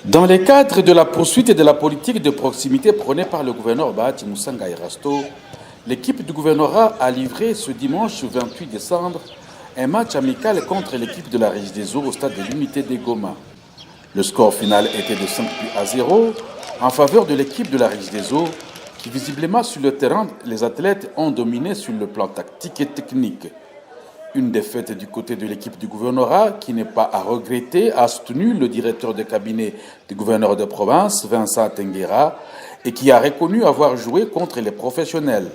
Dans le cadre de la poursuite de la politique de proximité prônée par le gouverneur Bahati Moussanga Erasto, l'équipe du gouvernorat a livré ce dimanche 28 décembre un match amical contre l'équipe de la Régie des Eaux au stade de l'Unité des Goma. Le score final était de 5-0 en faveur de l'équipe de la Régie des Eaux qui visiblement sur le terrain, les athlètes ont dominé sur le plan tactique et technique. Une défaite du côté de l'équipe du gouvernorat qui n'est pas à regretter, a soutenu le directeur de cabinet du gouverneur de province, Vincent Tenguera, et qui a reconnu avoir joué contre les professionnels.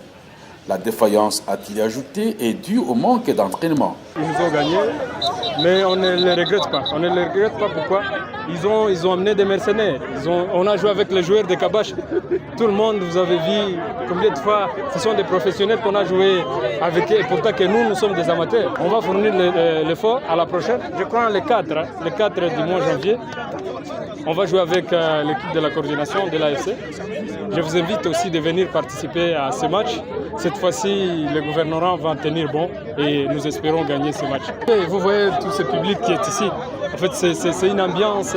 La défaillance, a-t-il ajouté, est due au manque d'entraînement. Ils nous ont gagné, mais on ne les regrette pas. On ne les regrette pas pourquoi ils ont amené des mercenaires. On a joué avec les joueurs de Kabash. Tout le monde, vous avez vu combien de fois, ce sont des professionnels qu'on a joué avec eux. Et pourtant que nous sommes des amateurs. On va fournir l'effort à la prochaine. Je crois le 4 du mois de janvier. On va jouer avec l'équipe de la coordination de l'AFC. Je vous invite aussi de venir participer à ce match. Cette fois-ci, le gouvernement va tenir bon et nous espérons gagner ce match. Et vous voyez tout ce public qui est ici. En fait, c'est une ambiance.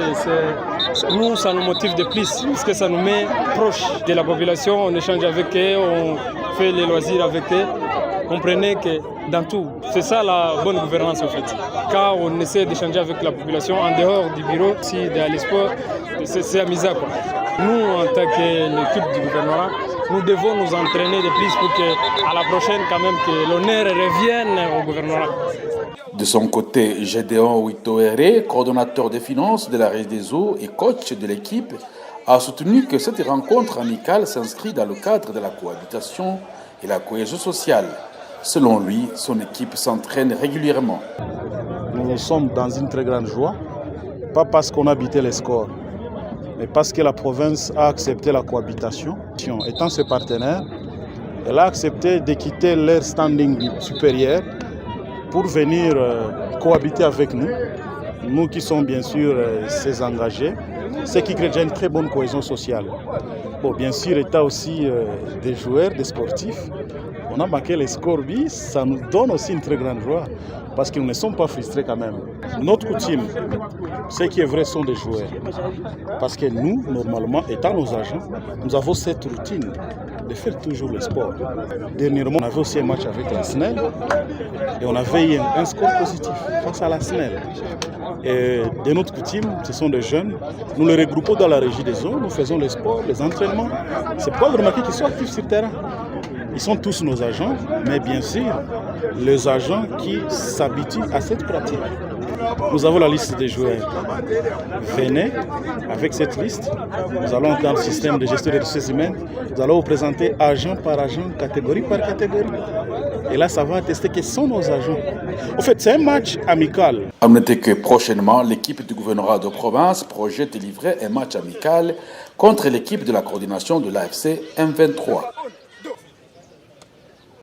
Nous, ça nous motive de plus parce que ça nous met proche de la population. On échange avec eux, on fait les loisirs avec eux. Comprenez que dans tout, c'est ça la bonne gouvernance en fait. Quand on essaie d'échanger avec la population en dehors du bureau, si de l'esport, c'est amusant quoi. Nous, en tant que l'équipe du gouvernement, nous devons nous entraîner de plus pour qu'à la prochaine, quand même, que l'honneur revienne au gouvernement. De son côté, Gédéon Witoere, coordonnateur des finances de la Régie des Eaux et coach de l'équipe, a soutenu que cette rencontre amicale s'inscrit dans le cadre de la cohabitation et la cohésion sociale. Selon lui, son équipe s'entraîne régulièrement. Nous sommes dans une très grande joie, pas parce qu'on a habité les scores, mais parce que la province a accepté la cohabitation. Étant ses partenaires, elle a accepté de quitter leur standing supérieur pour venir cohabiter avec nous. Nous qui sommes bien sûr ses engagés, ce qui crée déjà une très bonne cohésion sociale. Bon, bien sûr, état aussi des joueurs, des sportifs. On a marqué les scores bis, ça nous donne aussi une très grande joie parce que nous ne sommes pas frustrés quand même. Notre coutume, ce qui est vrai, sont des joueurs. Parce que nous, normalement, étant nos agents, nous avons cette routine de faire toujours le sport. Dernièrement, on avait aussi un match avec la SNEL et on avait eu un score positif face à la SNEL. Et de notre coutume, ce sont des jeunes. Nous les regroupons dans la régie des eaux, nous faisons le sport, les entraînements. C'est pourquoi vous remarquez qu'ils sont actifs sur le terrain. Ils sont tous nos agents, mais bien sûr, les agents qui s'habituent à cette pratique. Nous avons la liste des joueurs. Venez avec cette liste. Nous allons dans le système de gestion des ressources humaines. Nous allons vous présenter agent par agent, catégorie par catégorie. Et là, ça va attester que ce sont nos agents. En fait, c'est un match amical. À noter que prochainement, l'équipe du gouvernorat de province projette de livrer un match amical contre l'équipe de la coordination de l'AFC M23.